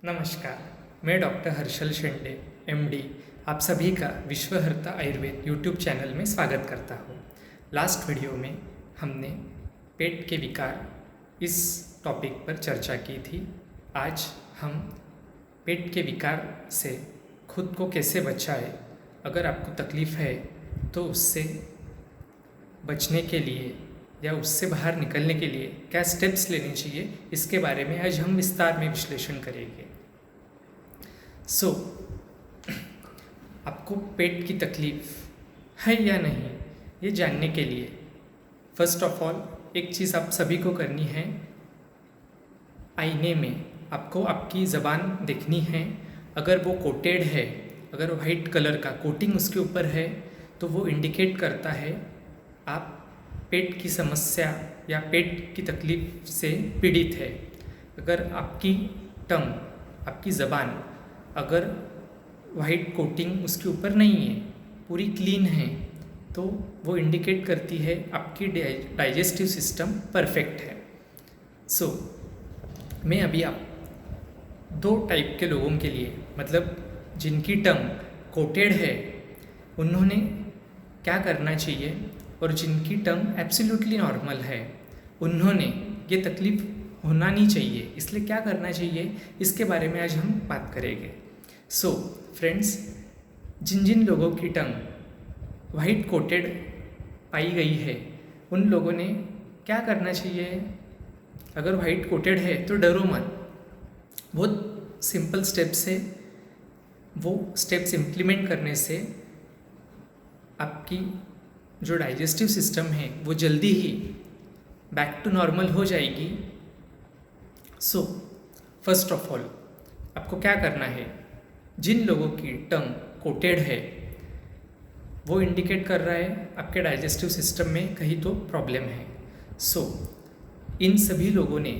नमस्कार, मैं doctor Harshal Shende MD आप सभी का विश्वहर्ता आयुर्वेद यूट्यूब चैनल में स्वागत करता हूँ। लास्ट वीडियो में हमने पेट के विकार इस टॉपिक पर चर्चा की थी। आज हम पेट के विकार से खुद को कैसे बचाए, अगर आपको तकलीफ़ है तो उससे बचने के लिए या उससे बाहर निकलने के लिए क्या स्टेप्स लेने चाहिए, इसके बारे में आज हम विस्तार में विश्लेषण करेंगे। आपको पेट की तकलीफ़ है या नहीं, ये जानने के लिए फर्स्ट ऑफ ऑल एक चीज़ आप सभी को करनी है। आईने में आपको आपकी ज़बान देखनी है। अगर वो कोटेड है, अगर वाइट कलर का कोटिंग उसके ऊपर है, तो वो इंडिकेट करता है आप पेट की समस्या या पेट की तकलीफ़ से पीड़ित है। अगर आपकी टंग, आपकी ज़बान अगर वाइट कोटिंग उसके ऊपर नहीं है, पूरी क्लीन है, तो वो इंडिकेट करती है आपकी डाइजेस्टिव सिस्टम परफेक्ट है। मैं अभी आप दो टाइप के लोगों के लिए, मतलब जिनकी टंग कोटेड है, उन्होंने क्या करना चाहिए, और जिनकी टंग एब्सोल्युटली नॉर्मल है, उन्होंने ये तकलीफ़ होना नहीं चाहिए, इसलिए क्या करना चाहिए, इसके बारे में आज हम बात करेंगे। फ्रेंड्स, जिन जिन लोगों की टंग वाइट कोटेड पाई गई है, उन लोगों ने क्या करना चाहिए। अगर वाइट कोटेड है तो डरो मत, बहुत सिंपल स्टेप्स है। वो स्टेप्स इम्प्लीमेंट करने से आपकी जो डाइजेस्टिव सिस्टम है वो जल्दी ही बैक टू नॉर्मल हो जाएगी। फर्स्ट ऑफ ऑल आपको क्या करना है, जिन लोगों की टंग कोटेड है, वो इंडिकेट कर रहा है आपके डाइजेस्टिव सिस्टम में कहीं तो प्रॉब्लम है। इन सभी लोगों ने,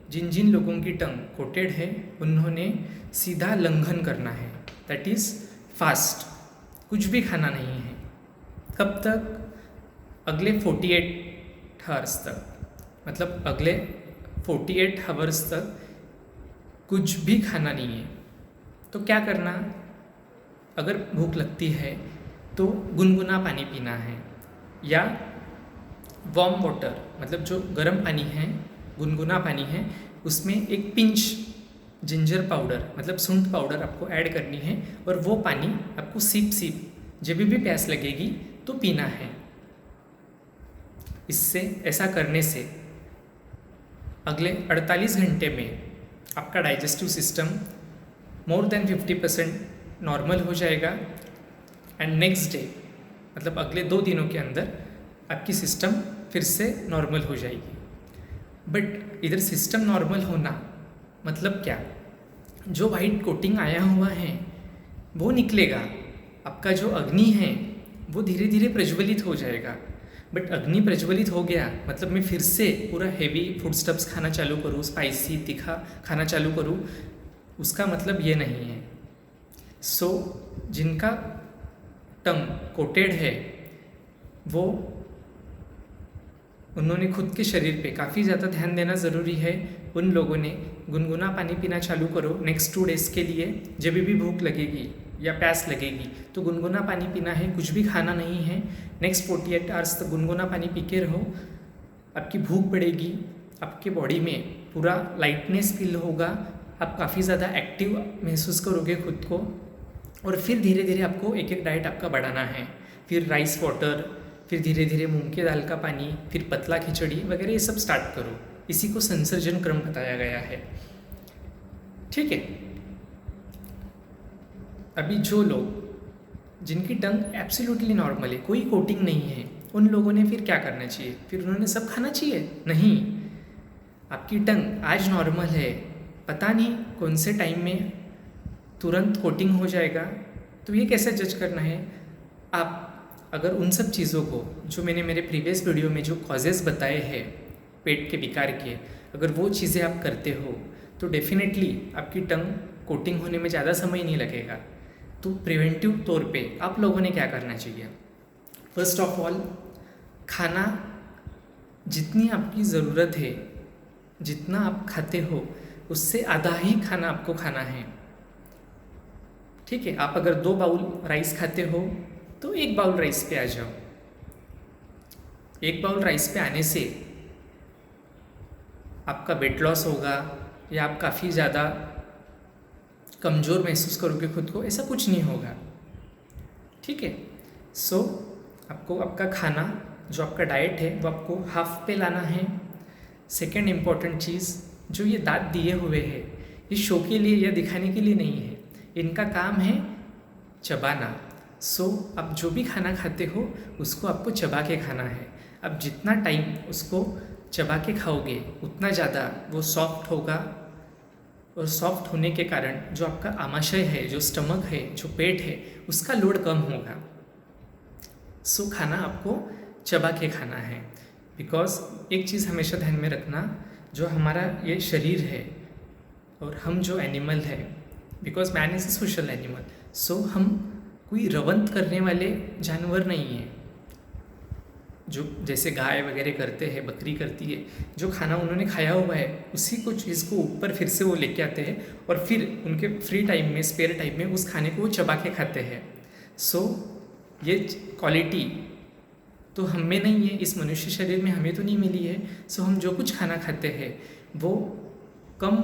जिन जिन लोगों की टंग कोटेड है, उन्होंने सीधा लंघन करना है, दैट इज़ फास्ट, कुछ भी खाना नहीं है। कब तक? अगले 48 आवर्स तक, मतलब अगले 48 आवर्स तक कुछ भी खाना नहीं है। तो क्या करना, अगर भूख लगती है तो गुनगुना पानी पीना है, या वार्म वाटर, मतलब जो गर्म पानी है, गुनगुना पानी है, उसमें एक पिंच जिंजर पाउडर, मतलब सूंठ पाउडर आपको ऐड करनी है, और वो पानी आपको सिप जब भी प्यास लगेगी तो पीना है। इससे, ऐसा करने से अगले 48 घंटे में आपका digestive system more than 50% normal हो जाएगा, एंड नेक्स्ट डे, मतलब अगले 2 दिनों के अंदर आपकी सिस्टम फिर से नॉर्मल हो जाएगी। बट इधर सिस्टम नॉर्मल होना मतलब क्या, जो वाइट कोटिंग आया हुआ है वो निकलेगा, आपका जो अग्नि है वो धीरे धीरे प्रज्वलित हो जाएगा। बट अग्नि प्रज्वलित हो गया मतलब मैं फिर से पूरा हेवी फूड स्टफ्स खाना चालू करूँ, स्पाइसी तीखा खाना चालू करूँ, उसका मतलब ये नहीं है। जिनका टंग कोटेड है, वो उन्होंने खुद के शरीर पे काफ़ी ज़्यादा ध्यान देना ज़रूरी है। उन लोगों ने गुनगुना पानी पीना चालू करो नेक्स्ट 2 डेज़ के लिए। जब भी भूख लगेगी या प्यास लगेगी तो गुनगुना पानी पीना है, कुछ भी खाना नहीं है। नेक्स्ट 48 आवर्स तक गुनगुना पानी पी के रहो, आपकी भूख बढ़ेगी, आपके बॉडी में पूरा लाइटनेस फील होगा, आप काफ़ी ज़्यादा एक्टिव महसूस करोगे खुद को। और फिर धीरे धीरे आपको एक एक डाइट आपका बढ़ाना है, फिर राइस वाटर, फिर धीरे धीरे मूंग के दाल का पानी, फिर पतला खिचड़ी वगैरह, ये सब स्टार्ट करो। इसी को संसर्जन क्रम बताया गया है, ठीक है। अभी जो लोग, जिनकी टंग एब्सोल्युटली नॉर्मल है, कोई कोटिंग नहीं है, उन लोगों ने फिर क्या करना चाहिए, फिर उन्होंने सब खाना चाहिए? नहीं, आपकी टंग आज नॉर्मल है, पता नहीं कौन से टाइम में तुरंत कोटिंग हो जाएगा, तो ये कैसे जज करना है। आप अगर उन सब चीज़ों को, जो मैंने मेरे प्रीवियस वीडियो में जो कॉजेज़ बताए हैं पेट के विकार के, अगर वो चीज़ें आप करते हो तो डेफिनेटली आपकी टंग कोटिंग होने में ज़्यादा समय नहीं लगेगा। तो प्रिवेंटिव तौर पे आप लोगों ने क्या करना चाहिए, फर्स्ट ऑफ ऑल खाना जितनी आपकी ज़रूरत है, जितना आप खाते हो उससे आधा ही खाना आपको खाना है। ठीक है, आप अगर 2 बाउल राइस खाते हो तो 1 बाउल राइस पे आ जाओ। 1 बाउल राइस पे आने से आपका वेट लॉस होगा या आप काफ़ी ज़्यादा कमज़ोर महसूस करोगे खुद को, ऐसा कुछ नहीं होगा। ठीक है, सो आपको आपका खाना जो आपका डाइट है वो आपको हाफ पे लाना है। सेकेंड इम्पॉर्टेंट चीज़, जो ये दांत दिए हुए हैं ये शो के लिए या दिखाने के लिए नहीं है, इनका काम है चबाना। सो आप जो भी खाना खाते हो उसको आपको चबा के खाना है। अब जितना टाइम उसको चबा के खाओगे उतना ज़्यादा वो सॉफ्ट होगा, और सॉफ्ट होने के कारण जो आपका आमाशय है, जो स्टमक है, जो पेट है, उसका लोड कम होगा। सो खाना आपको चबा के खाना है। बिकॉज एक चीज़ हमेशा ध्यान में रखना, जो हमारा ये शरीर है और हम जो एनिमल है, because man is a social animal, so हम कोई रवंत करने वाले जानवर नहीं हैं। जो जैसे गाय वगैरह करते हैं, बकरी करती है, जो खाना उन्होंने खाया हुआ है उसी को चीज़ को ऊपर फिर से वो लेके आते हैं और फिर उनके फ्री टाइम में, स्पेयर टाइम में उस खाने को वो चबा के खाते हैं। सो ये क्वालिटी तो हम में नहीं है, इस मनुष्य शरीर में हमें तो नहीं मिली है। सो हम जो कुछ खाना खाते हैं वो कम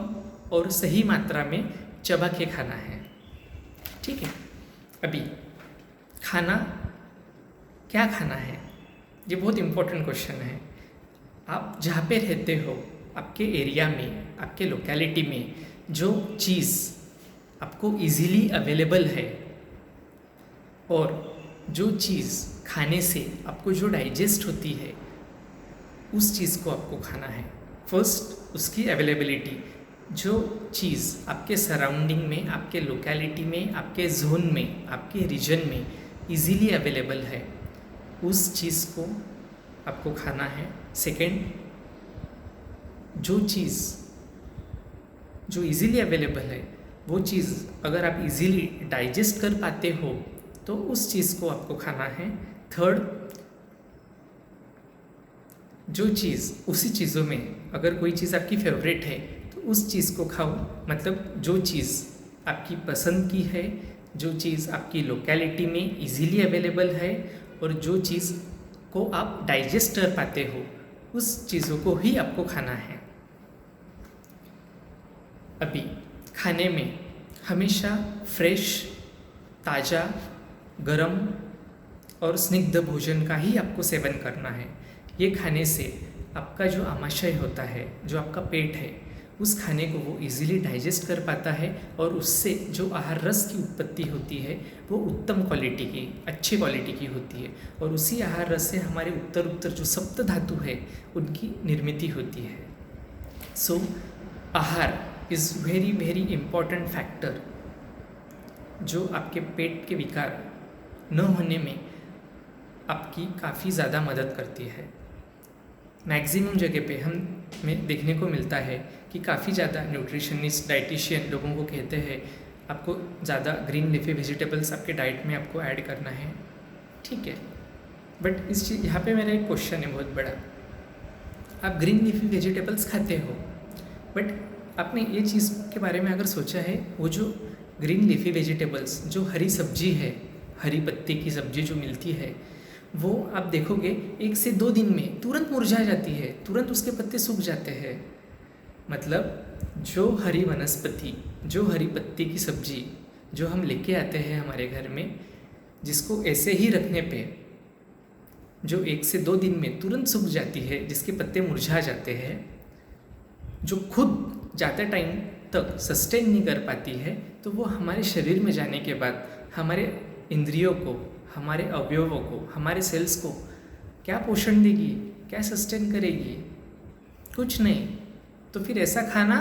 और सही मात्रा में चबा के खाना है। ठीक है, अभी खाना क्या खाना है, ये बहुत इम्पोर्टेंट क्वेश्चन है। आप जहाँ पे रहते हो, आपके एरिया में, आपके लोकेलिटी में जो चीज़ आपको इजीली अवेलेबल है और जो चीज़ खाने से आपको जो डाइजेस्ट होती है, उस चीज़ को आपको खाना है। फर्स्ट उसकी अवेलेबिलिटी, जो चीज़ आपके सराउंडिंग में, आपके लोकेलिटी में, आपके जोन में, आपके रीजन में इजीली अवेलेबल है, उस चीज़ को आपको खाना है। सेकेंड, जो चीज़ जो इजीली अवेलेबल है वो चीज़ अगर आप इजीली डाइजेस्ट कर पाते हो तो उस चीज़ को आपको खाना है। थर्ड, जो चीज़ उसी चीज़ों में अगर कोई चीज़ आपकी फेवरेट है तो उस चीज़ को खाओ। मतलब जो चीज़ आपकी पसंद की है, जो चीज़ आपकी लोकेलिटी में इजीली अवेलेबल है और जो चीज़ को आप डाइजेस्ट कर पाते हो, उस चीज़ों को ही आपको खाना है। अभी खाने में हमेशा फ्रेश, ताज़ा, गरम और स्निग्ध भोजन का ही आपको सेवन करना है। ये खाने से आपका जो आमाशय होता है, जो आपका पेट है, उस खाने को वो इजीली डाइजेस्ट कर पाता है और उससे जो आहार रस की उत्पत्ति होती है वो उत्तम क्वालिटी की, अच्छी क्वालिटी की होती है। और उसी आहार रस से हमारे उत्तर जो सप्त धातु है उनकी निर्मिति होती है। सो आहार is very very important factor, जो आपके पेट के विकार न होने में आपकी काफ़ी ज़्यादा मदद करती है। मैक्सिमम जगह पे हमें देखने को मिलता है कि काफ़ी ज़्यादा न्यूट्रिशनिस्ट, डाइटिशियन लोगों को कहते हैं आपको ज़्यादा ग्रीन लीफी वेजिटेबल्स आपके डाइट में आपको ऐड करना है। ठीक है, बट इस चीज़ यहाँ पे मेरा एक क्वेश्चन है बहुत बड़ा। आप ग्रीन लीफी वेजिटेबल्स खाते हो, बट आपने ये चीज़ के बारे में अगर सोचा है, वो जो ग्रीन लीफी वेजिटेबल्स, जो हरी सब्जी है, हरी पत्ती की सब्जी जो मिलती है, वो आप देखोगे 1 से 2 दिन में तुरंत मुरझा जाती है, तुरंत उसके पत्ते सूख जाते हैं। मतलब जो हरी वनस्पति, जो हरी पत्ती की सब्जी जो हम लेके आते हैं हमारे घर में, जिसको ऐसे ही रखने पे जो 1 से 2 दिन में तुरंत सूख जाती है, जिसके पत्ते मुरझा जाते हैं, जो खुद ज़्यादा टाइम तक सस्टेन नहीं कर पाती है, तो वो हमारे शरीर में जाने के बाद हमारे इंद्रियों को, हमारे अवयवों को, हमारे सेल्स को क्या पोषण देगी, क्या सस्टेन करेगी? कुछ नहीं। तो फिर ऐसा खाना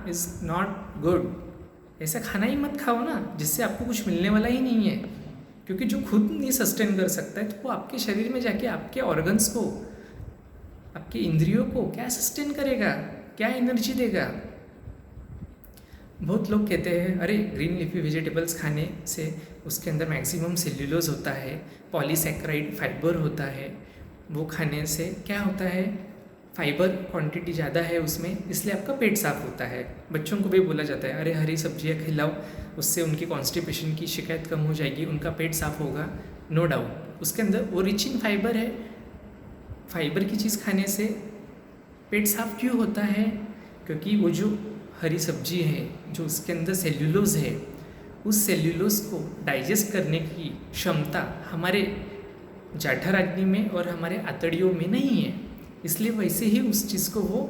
इज़ नॉट गुड। ऐसा खाना ही मत खाओ ना जिससे आपको कुछ मिलने वाला ही नहीं है, क्योंकि जो खुद नहीं सस्टेन कर सकता है तो वो आपके शरीर में जाके आपके ऑर्गन्स को, आपके इंद्रियों को क्या सस्टेन करेगा, क्या एनर्जी देगा? बहुत लोग कहते हैं अरे ग्रीन लीफी वेजिटेबल्स खाने से उसके अंदर मैक्सिमम सेल्यूलोज होता है, पॉलीसैकेराइड फाइबर होता है, वो खाने से क्या होता है, फाइबर क्वांटिटी ज़्यादा है उसमें, इसलिए आपका पेट साफ होता है। बच्चों को भी बोला जाता है अरे हरी सब्जियाँ खिलाओ, उससे उनकी कॉन्स्टिपेशन की शिकायत कम हो जाएगी, उनका पेट साफ होगा। नो डाउट उसके अंदर वो रिच इन फाइबर है। फाइबर की चीज़ खाने से पेट साफ क्यों होता है? क्योंकि वो जो हरी सब्जी है, जो उसके अंदर सेल्यूलोज है, उस सेल्यूलोज को डाइजेस्ट करने की क्षमता हमारे जाठराग्नि में और हमारे आंतड़ियों में नहीं है, इसलिए वैसे ही उस चीज़ को वो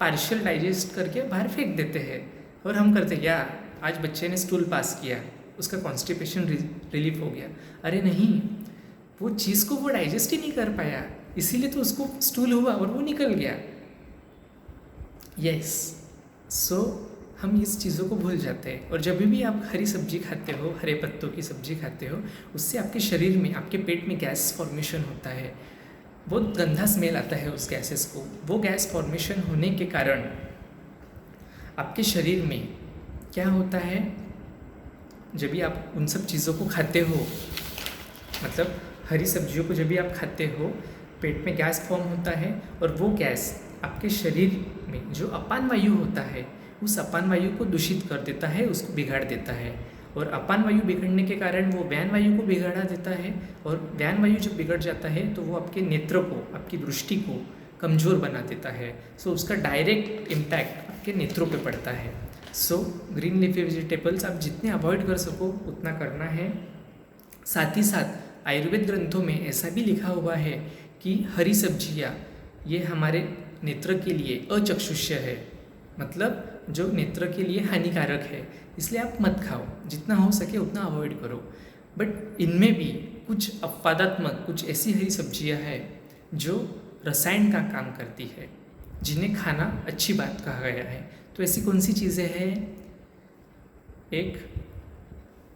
पार्शियल डाइजेस्ट करके बाहर फेंक देते हैं। और हम करते हैं या आज बच्चे ने स्टूल पास किया, उसका कॉन्स्टिपेशन रिलीफ हो गया। अरे नहीं, वो चीज़ को वो डाइजेस्ट ही नहीं कर पाया, इसीलिए तो उसको स्टूल हुआ और वो निकल गया। यस, सो हम इस चीज़ों को भूल जाते हैं। और जब भी आप हरी सब्जी खाते हो, हरे पत्तों की सब्जी खाते हो, उससे आपके शरीर में, आपके पेट में गैस फॉर्मेशन होता है। बहुत गंदा स्मेल आता है उस गैसेस को। वो गैस फॉर्मेशन होने के कारण आपके शरीर में क्या होता है, जब भी आप उन सब चीज़ों को खाते हो, मतलब हरी सब्जियों को जब भी आप खाते हो, पेट में गैस फॉर्म होता है और वो गैस आपके शरीर में जो अपान वायु होता है, उस अपान वायु को दूषित कर देता है, उसको बिगाड़ देता है। और अपान वायु बिगड़ने के कारण वो व्यान वायु को बिगाड़ा देता है। और व्यान वायु जब बिगड़ जाता है तो वो आपके नेत्र को, आपकी दृष्टि को कमज़ोर बना देता है। सो उसका डायरेक्ट इम्पैक्ट आपके नेत्रों पे पड़ता है। सो ग्रीन लीफी वेजिटेबल्स आप जितने अवॉइड कर सको उतना करना है। साथ ही साथ आयुर्वेद ग्रंथों में ऐसा भी लिखा हुआ है कि हरी सब्जियाँ ये हमारे नेत्र के लिए अचक्षुष्य है, मतलब जो नेत्र के लिए हानिकारक है, इसलिए आप मत खाओ, जितना हो सके उतना अवॉइड करो। बट इनमें भी कुछ अपवादात्मक, कुछ ऐसी हरी सब्जियां हैं जो रसायन का काम करती है, जिन्हें खाना अच्छी बात कहा गया है। तो ऐसी कौन सी चीज़ें हैं? एक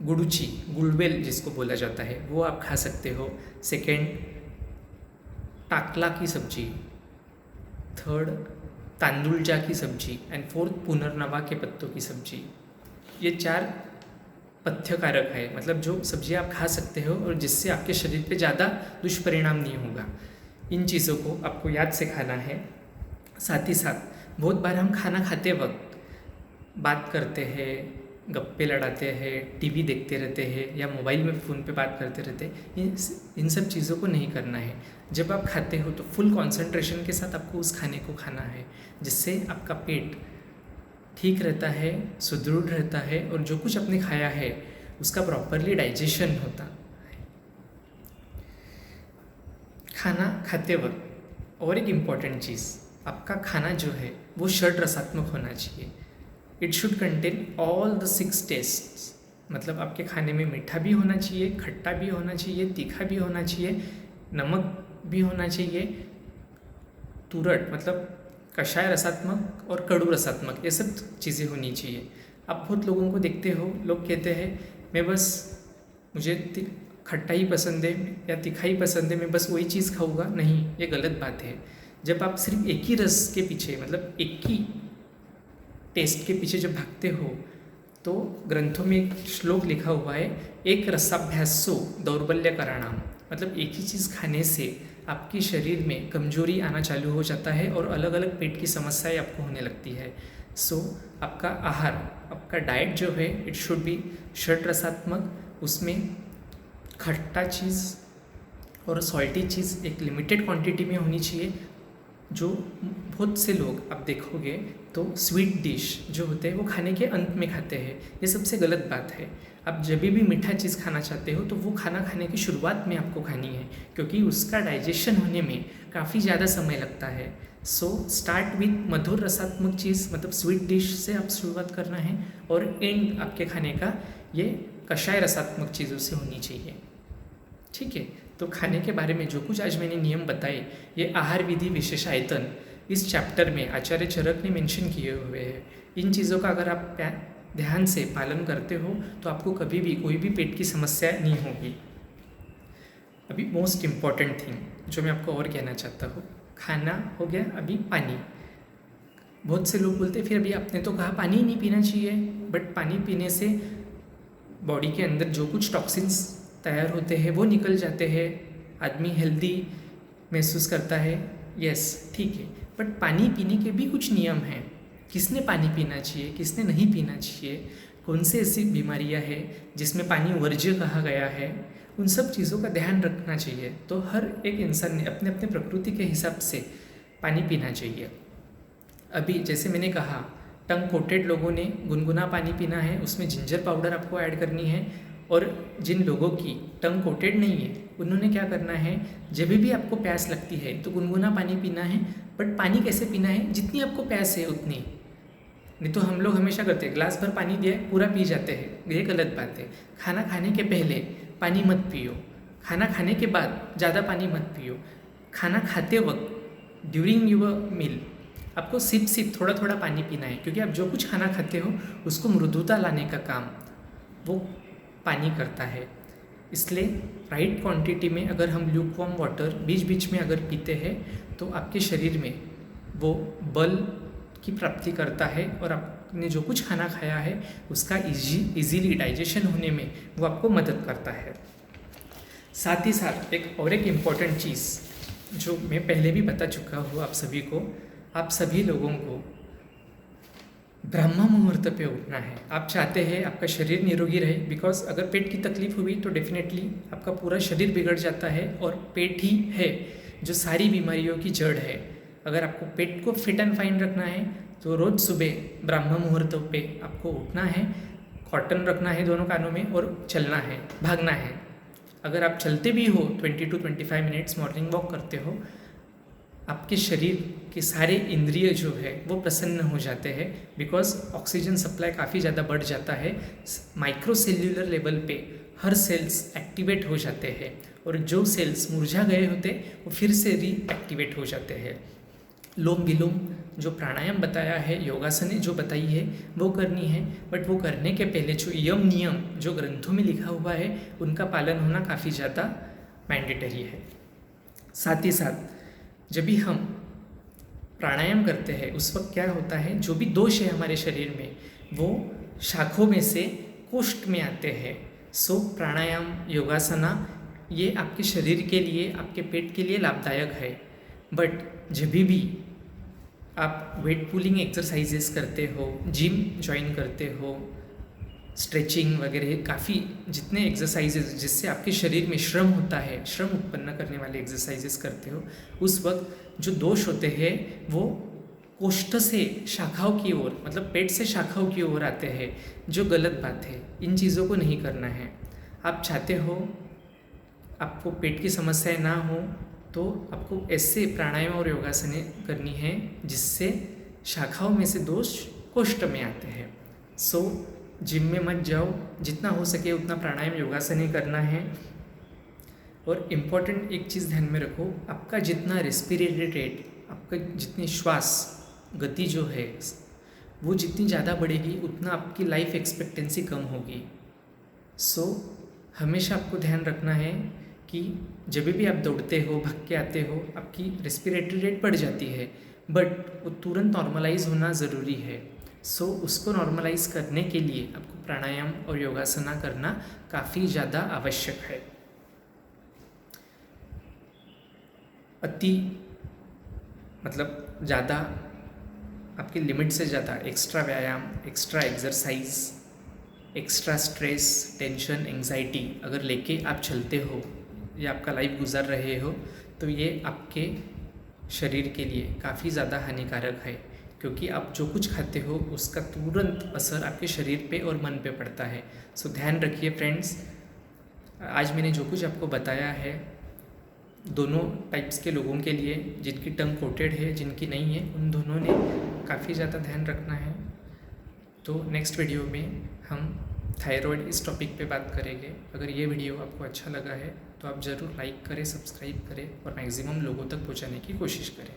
गुड़ुची, गुड़वेल जिसको बोला जाता है, वो आप खा सकते हो। सेकेंड, टाकला की सब्जी। थर्ड, तांदुलजा की सब्जी। एंड फोर्थ, पुनर्नवा के पत्तों की सब्जी। ये 4 पथ्यकारक है, मतलब जो सब्जियां आप खा सकते हो और जिससे आपके शरीर पे ज़्यादा दुष्परिणाम नहीं होगा। इन चीज़ों को आपको याद से खाना है। साथ ही साथ बहुत बार हम खाना खाते वक्त बात करते हैं, गप्पे लड़ाते हैं, टीवी देखते रहते हैं या मोबाइल में फ़ोन पे बात करते रहते हैं। इन सब चीज़ों को नहीं करना है। जब आप खाते हो तो फुल कंसंट्रेशन के साथ आपको उस खाने को खाना है, जिससे आपका पेट ठीक रहता है, सुदृढ़ रहता है और जो कुछ आपने खाया है उसका प्रॉपरली डाइजेशन होता है। खाना खाते वक्त और एक इम्पॉर्टेंट चीज़, आपका खाना जो है वो षड रसात्मक होना चाहिए। It should contain all the 6 tests, मतलब आपके खाने में मीठा भी होना चाहिए, खट्टा भी होना चाहिए, तीखा भी होना चाहिए, नमक भी होना चाहिए, तुरट मतलब कषाय रसात्मक और कड़ू रसात्मक, ये सब चीज़ें होनी चाहिए। आप बहुत लोगों को देखते हो, लोग कहते हैं मैं बस, मुझे खट्टा ही पसंद है या तीखा ही पसंद है, मैं बस वही चीज़ खाऊंगा। नहीं, ये गलत बात है। जब आप सिर्फ एक ही रस के पीछे, मतलब एक ही टेस्ट के पीछे जब भागते हो, तो ग्रंथों में एक श्लोक लिखा हुआ है, एक रसाभ्यासो दौर्बल्य कराणाम, मतलब एक ही चीज़ खाने से आपके शरीर में कमजोरी आना चालू हो जाता है और अलग अलग पेट की समस्याएं आपको होने लगती है। सो आपका आहार, आपका डाइट जो है, इट शुड बी षड रसात्मक। उसमें खट्टा चीज़ और सॉल्टी चीज़ एक लिमिटेड क्वांटिटी में होनी चाहिए। जो बहुत से लोग आप देखोगे तो स्वीट डिश जो होते हैं वो खाने के अंत में खाते हैं, ये सबसे गलत बात है। आप जब भी मीठा चीज़ खाना चाहते हो तो वो खाना खाने की शुरुआत में आपको खानी है, क्योंकि उसका डाइजेशन होने में काफ़ी ज़्यादा समय लगता है। सो स्टार्ट विथ मधुर रसात्मक चीज़, मतलब स्वीट डिश से आप शुरुआत करना है और एंड आपके खाने का ये कषाय रसात्मक चीज़ों से होनी चाहिए। ठीक है, तो खाने के बारे में जो कुछ आज मैंने नियम बताए, ये आहार विधि विशेषायतन इस चैप्टर में आचार्य चरक ने मेंशन किए हुए हैं। इन चीज़ों का अगर आप ध्यान से पालन करते हो तो आपको कभी भी कोई भी पेट की समस्या नहीं होगी। अभी मोस्ट इम्पॉर्टेंट थिंग जो मैं आपको और कहना चाहता हूँ, खाना हो गया, अभी पानी। बहुत से लोग बोलते हैं फिर अभी आपने तो कहा पानी ही नहीं पीना चाहिए, बट पानी पीने से बॉडी के अंदर जो कुछ टॉक्सिन्स तैयार होते हैं वो निकल जाते हैं, आदमी हेल्दी महसूस करता है। यस, ठीक है, बट पानी पीने के भी कुछ नियम हैं। किसने पानी पीना चाहिए, किसने नहीं पीना चाहिए, कौन सी ऐसी बीमारियां हैं जिसमें पानी वर्ज्य कहा गया है, उन सब चीज़ों का ध्यान रखना चाहिए। तो हर एक इंसान ने अपने अपने प्रकृति के हिसाब से पानी पीना चाहिए। अभी जैसे मैंने कहा, टंग कोटेड लोगों ने गुनगुना पानी पीना है, उसमें जिंजर पाउडर आपको ऐड करनी है। और जिन लोगों की टंग कोटेड नहीं है उन्होंने क्या करना है, जब भी आपको प्यास लगती है तो गुनगुना पानी पीना है। बट पानी कैसे पीना है, जितनी आपको प्यास है उतनी। नहीं तो हम लोग हमेशा करते हैं, ग्लास भर पानी दिया पूरा पी जाते हैं, ये गलत बात है। खाना खाने के पहले पानी मत पियो, खाना खाने के बाद ज़्यादा पानी मत पियो। खाना खाते वक्त ड्यूरिंग योर मील आपको सिप सिप थोड़ा थोड़ा पानी पीना है, क्योंकि आप जो कुछ खाना खाते हो उसको मृदुता लाने का काम वो पानी करता है। इसलिए राइट क्वांटिटी में अगर हम ल्यूकवार्म वाटर बीच बीच में अगर पीते हैं तो आपके शरीर में वो बल की प्राप्ति करता है और आपने जो कुछ खाना खाया है उसका इजीली डाइजेशन होने में वो आपको मदद करता है। साथ ही साथ एक इम्पॉर्टेंट चीज़ जो मैं पहले भी बता चुका हूँ आप सभी को, आप सभी लोगों को ब्रह्म मुहूर्त पे उठना है। आप चाहते हैं आपका शरीर निरोगी रहे, बिकॉज अगर पेट की तकलीफ हुई तो डेफिनेटली आपका पूरा शरीर बिगड़ जाता है, और पेट ही है जो सारी बीमारियों की जड़ है। अगर आपको पेट को फिट एंड फाइन रखना है तो रोज़ सुबह ब्रह्म मुहूर्त पे आपको उठना है, कॉटन रखना है दोनों कानों में और चलना है, भागना है। अगर आप चलते भी हो 20 to 25 मिनट्स मॉर्निंग वॉक करते हो, आपके शरीर के सारे इंद्रिय जो है वो प्रसन्न हो जाते हैं, बिकॉज ऑक्सीजन सप्लाई काफ़ी ज़्यादा बढ़ जाता है। माइक्रो सेल्यूलर लेवल पे हर सेल्स एक्टिवेट हो जाते हैं, और जो सेल्स मुरझा गए होते वो फिर से रीएक्टिवेट हो जाते हैं। लोम विलोम जो प्राणायाम बताया है, योगासने जो बताई है वो करनी है, बट वो करने के पहले जो यम नियम जो ग्रंथों में लिखा हुआ है उनका पालन होना काफ़ी ज़्यादा मैंडेटरी है। साथ ही साथ जब भी हम प्राणायाम करते हैं उस वक्त क्या होता है, जो भी दोष है हमारे शरीर में वो शाखों में से कोष्ठ में आते हैं। सो प्राणायाम योगासना ये आपके शरीर के लिए, आपके पेट के लिए लाभदायक है। बट जब भी आप वेट पुलिंग एक्सरसाइजेस करते हो, जिम ज्वाइन करते हो, स्ट्रेचिंग वगैरह काफ़ी जितने एक्सरसाइजेस जिससे आपके शरीर में श्रम होता है, श्रम उत्पन्न करने वाले एक्सरसाइजेस करते हो, उस वक्त जो दोष होते हैं वो कोष्ठ से शाखाओं की ओर, मतलब पेट से शाखाओं की ओर आते हैं, जो गलत बात है। इन चीज़ों को नहीं करना है। आप चाहते हो आपको पेट की समस्याएं ना हो तो आपको ऐसे प्राणायाम और योगासने करनी है जिससे शाखाओं में से दोष कोष्ठ में आते हैं। सो जिम में मत जाओ, जितना हो सके उतना प्राणायाम योगासने करना है। और इम्पॉर्टेंट एक चीज़ ध्यान में रखो, आपका जितना रेस्पिरेटरी रेट, आपका जितनी श्वास गति जो है वो जितनी ज़्यादा बढ़ेगी उतना आपकी लाइफ एक्सपेक्टेंसी कम होगी। सो हमेशा आपको ध्यान रखना है कि जब भी आप दौड़ते हो, भाग के आते हो, आपकी रेस्पिरेटरी रेट बढ़ जाती है, बट वो तुरंत नॉर्मलाइज होना ज़रूरी है। सो उसको नॉर्मलाइज करने के लिए आपको प्राणायाम और योगासना करना काफ़ी ज़्यादा आवश्यक है। मतलब ज़्यादा आपकी लिमिट से ज़्यादा एक्स्ट्रा व्यायाम, extra exercise, extra stress, tension, anxiety अगर लेके आप चलते हो या आपका लाइफ गुजार रहे हो तो ये आपके शरीर के लिए काफ़ी ज़्यादा हानिकारक है, क्योंकि आप जो कुछ खाते हो उसका तुरंत असर आपके शरीर पे और मन पे पड़ता है। सो ध्यान रखिए फ्रेंड्स, आज मैंने जो कुछ आपको बताया है दोनों टाइप्स के लोगों के लिए, जिनकी टंग कोटेड है, जिनकी नहीं है, उन दोनों ने काफ़ी ज़्यादा ध्यान रखना है। तो नेक्स्ट वीडियो में हम थायराइड इस टॉपिक पे बात करेंगे। अगर ये वीडियो आपको अच्छा लगा है तो आप ज़रूर लाइक करें, सब्सक्राइब करें और मैक्सिमम लोगों तक पहुंचाने की कोशिश करें।